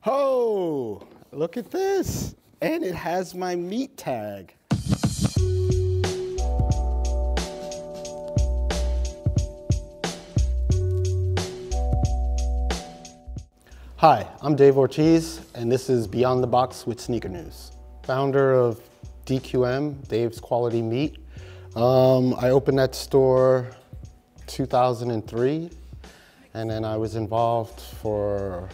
Oh, look at this. And it has my meat tag. Hi, I'm Dave Ortiz, and this is Beyond the Box with Sneaker News. Founder of DQM, Dave's Quality Meat. I opened that store 2003, and then I was involved for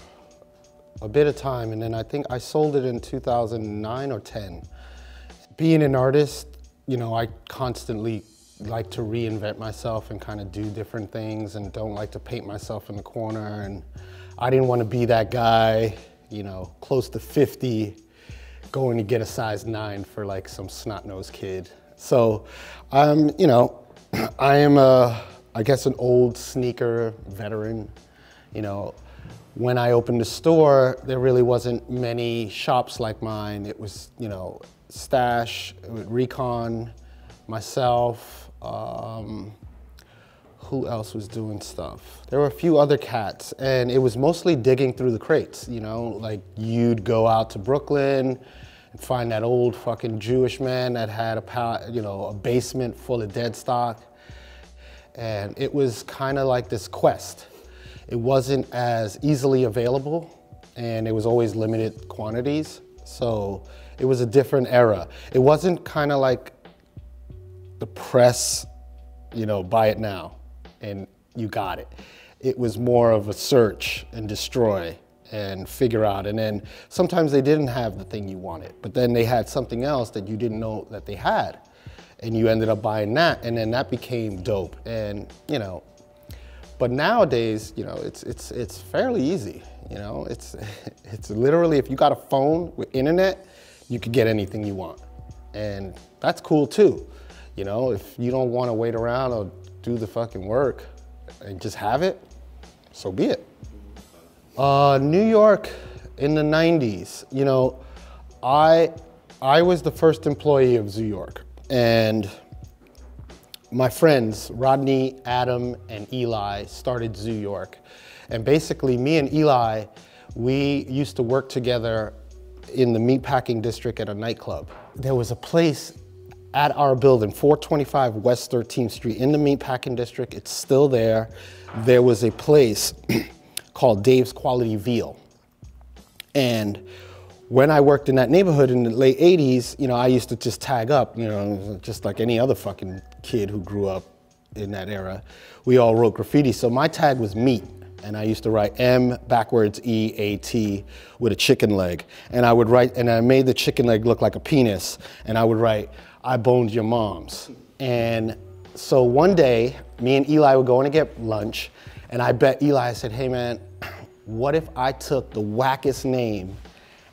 a bit of time, and then I think I sold it in 2009 or 10. Being an artist, you know, I constantly like to reinvent myself and kind of do different things and don't like to paint myself in the corner. And I didn't want to be that guy, you know, close to 50, going to get a size 9 for like some snot-nosed kid. So, you know, I am I guess an old sneaker veteran. You know, when I opened the store, there really wasn't many shops like mine. It was, you know, Stash, Recon, myself, who else was doing stuff? There were a few other cats, and it was mostly digging through the crates, you know? Like, you'd go out to Brooklyn and find that old fucking Jewish man that had a basement full of dead stock. And it was kind of like this quest. It wasn't as easily available, and it was always limited quantities. So it was a different era. It wasn't kind of like the press, you know, buy it now and you got it. It was more of a search and destroy and figure out. And then sometimes they didn't have the thing you wanted, but then they had something else that you didn't know that they had. And you ended up buying that, and then that became dope. And, you know, but nowadays, you know, it's fairly easy. You know, it's literally, if you got a phone with internet, you could get anything you want. And that's cool too. You know, if you don't want to wait around or do the fucking work and just have it, so be it. New York in the 90s, you know, I was the first employee of Zoo York, and my friends, Rodney, Adam, and Eli, started Zoo York. And basically, me and Eli, we used to work together in the meatpacking district at a nightclub. There was a place at our building, 425 West 13th Street, in the meatpacking district. It's still there. There was a place called Dave's Quality Veal. And when I worked in that neighborhood in the late 80s, you know, I used to just tag up, you know, just like any other fucking kid who grew up in that era. We all wrote graffiti, so my tag was meat. And I used to write M backwards E-A-T with a chicken leg. And I would write, and I made the chicken leg look like a penis. And I would write, I boned your moms. And so one day, me and Eli were going to get lunch, and I bet Eli, I said, hey man, what if I took the wackest name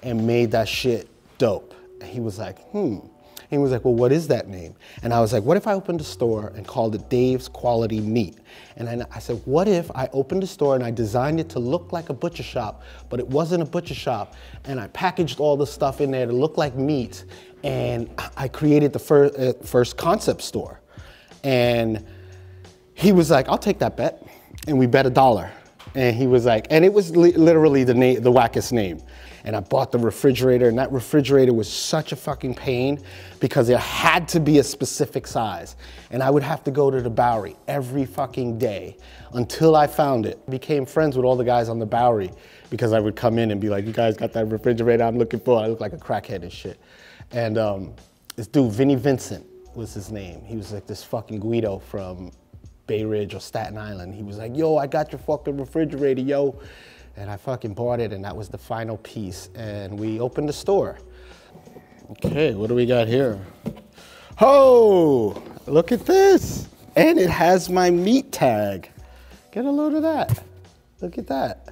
and made that shit dope? And he was like, He was like, well, what is that name? And I was like, what if I opened a store and called it Dave's Quality Meat? And then I said, what if I opened a store and I designed it to look like a butcher shop, but it wasn't a butcher shop, and I packaged all the stuff in there to look like meat, and I created the first concept store. And he was like, I'll take that bet. And we bet $1. And he was like, and it was literally the wackest name. And I bought the refrigerator, and that refrigerator was such a fucking pain because it had to be a specific size. And I would have to go to the Bowery every fucking day until I found it. I became friends with all the guys on the Bowery because I would come in and be like, you guys got that refrigerator I'm looking for? I look like a crackhead and shit. And this dude, Vinnie Vincent was his name. He was like this fucking Guido from Bay Ridge or Staten Island. He was like, yo, I got your fucking refrigerator, yo. And I fucking bought it, and that was the final piece. And we opened the store. Okay, what do we got here? Oh, look at this. And it has my meat tag. Get a load of that. Look at that.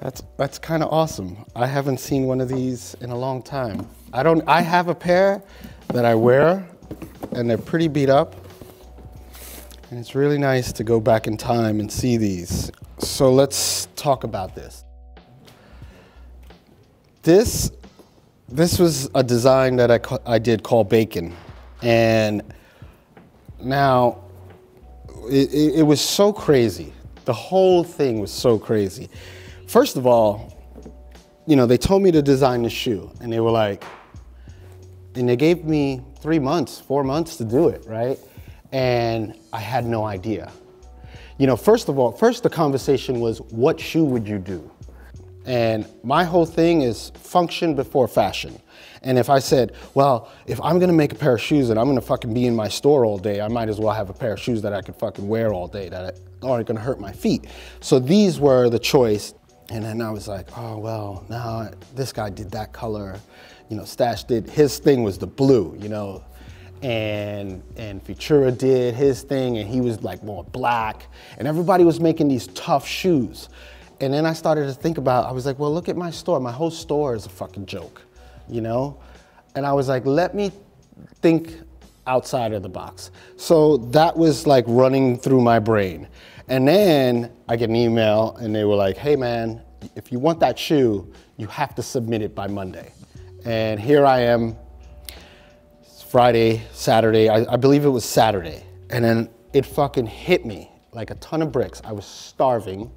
That's kind of awesome. I haven't seen one of these in a long time. I have a pair that I wear, and they're pretty beat up. And it's really nice to go back in time and see these. So let's talk about this. This was a design that I did called Bacon. And now, it was so crazy. The whole thing was so crazy. First of all, you know, they told me to design the shoe, and they were like, and they gave me 3 months, 4 months to do it, right? And I had no idea. You know, first the conversation was, what shoe would you do? And my whole thing is function before fashion. And if I said, well, if I'm gonna make a pair of shoes and I'm gonna fucking be in my store all day, I might as well have a pair of shoes that I could fucking wear all day that aren't gonna hurt my feet. So these were the choice. And then I was like, oh, well, now this guy did that color. You know, Stash did, his thing was the blue, you know, and Futura did his thing, and he was like more black, and everybody was making these tough shoes. And then I started to think about, I was like, well, look at my store. My whole store is a fucking joke, you know? And I was like, let me think outside of the box. So that was like running through my brain. And then I get an email and they were like, hey man, if you want that shoe, you have to submit it by Monday. And here I am, it's Friday, Saturday, I believe it was Saturday. And then it fucking hit me like a ton of bricks. I was starving.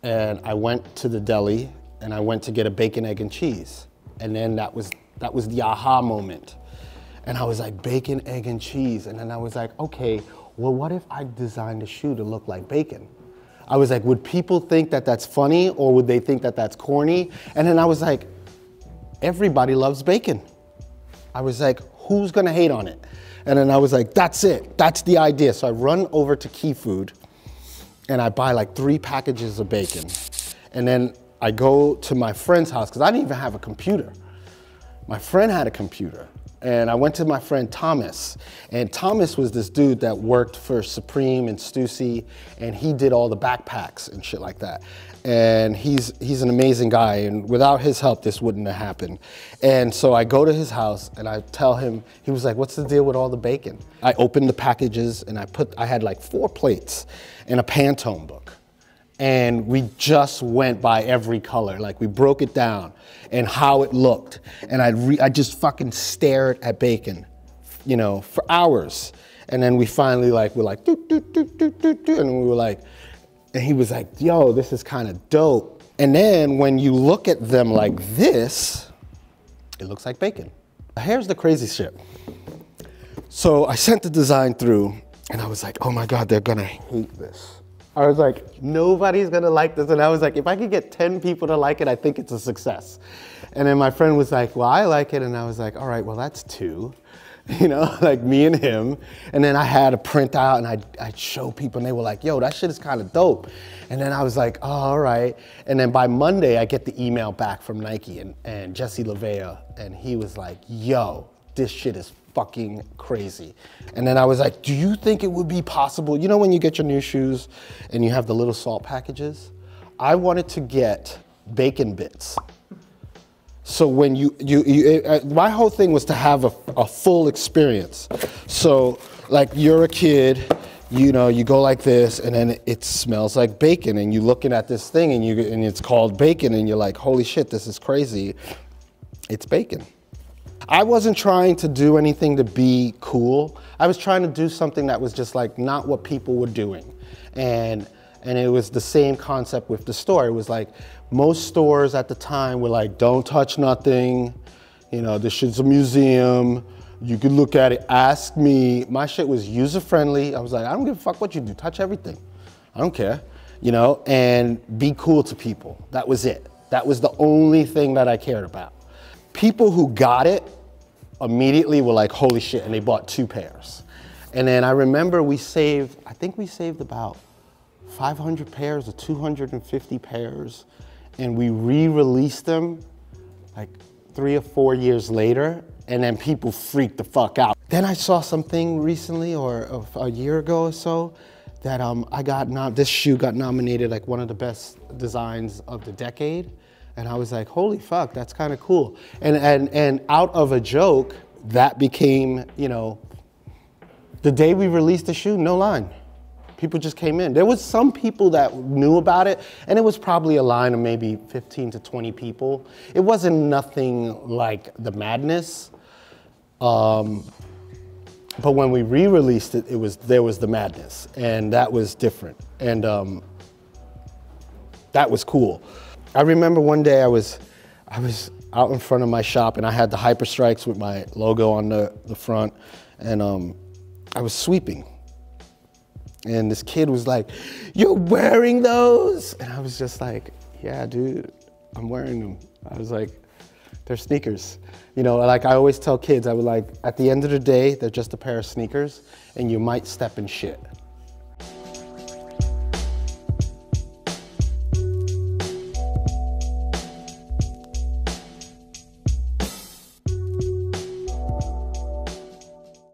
And I went to the deli and I went to get a bacon, egg, and cheese. And then that was the aha moment. And I was like, bacon, egg, and cheese. And then I was like, okay, well, what if I designed a shoe to look like bacon? I was like, would people think that that's funny, or would they think that that's corny? And then I was like, everybody loves bacon. I was like, who's gonna hate on it? And then I was like, that's it, that's the idea. So I run over to Key Food, and I buy like 3 packages of bacon. And then I go to my friend's house, because I didn't even have a computer. My friend had a computer. And I went to my friend Thomas. And Thomas was this dude that worked for Supreme and Stussy, and he did all the backpacks and shit like that. And he's an amazing guy, and without his help, this wouldn't have happened. And so I go to his house and I tell him, he was like, what's the deal with all the bacon? I opened the packages and I had like 4 plates and a Pantone book. And we just went by every color. Like, we broke it down and how it looked. And I just fucking stared at bacon, you know, for hours. And then we finally we're like, doo, doo, doo, doo, doo, doo. And we were like, and he was like, yo, this is kind of dope. And then when you look at them like this, it looks like bacon. Here's the crazy shit. So I sent the design through and I was like, oh my God, they're gonna hate this. I was like, nobody's gonna like this. And I was like, if I could get 10 people to like it, I think it's a success. And then my friend was like, well, I like it. And I was like, all right, well, that's 2. You know, like me and him. And then I had a printout and I'd show people and they were like, yo, that shit is kind of dope. And then I was like, oh, all right. And then by Monday, I get the email back from Nike and Jesse LeVea. And he was like, yo, this shit is fucking crazy. And then I was like, do you think it would be possible? You know when you get your new shoes and you have the little salt packages? I wanted to get bacon bits. So when my whole thing was to have a full experience. So like you're a kid, you know, you go like this and then it smells like bacon and you're looking at this thing and it's called bacon and you're like, holy shit, this is crazy. It's bacon. I wasn't trying to do anything to be cool. I was trying to do something that was just like not what people were doing. And it was the same concept with the store. It was like most stores at the time were like, don't touch nothing. You know, this shit's a museum. You could look at it, ask me. My shit was user friendly. I was like, I don't give a fuck what you do, touch everything. I don't care, you know, and be cool to people. That was it. That was the only thing that I cared about. People who got it immediately were like, holy shit, and they bought 2 pairs. And then I remember I think we saved about 500 pairs or 250 pairs, and we re-released them like 3 or 4 years later, and then people freaked the fuck out. Then I saw something recently, or a year ago or so, that this shoe got nominated like one of the best designs of the decade. And I was like, holy fuck, that's kind of cool. And out of a joke, that became, you know, the day we released the shoe, no line. People just came in. There was some people that knew about it, and it was probably a line of maybe 15 to 20 people. It wasn't nothing like the madness. But when we re-released it, there was the madness, and that was different. And that was cool. I remember one day I was I was out in front of my shop and I had the Hyper Strikes with my logo on the front, and I was sweeping. And this kid was like, "You're wearing those?" And I was just like, "Yeah, dude, I'm wearing them." I was like, "They're sneakers." You know, like I always tell kids, I would like, at the end of the day, they're just a pair of sneakers and you might step in shit.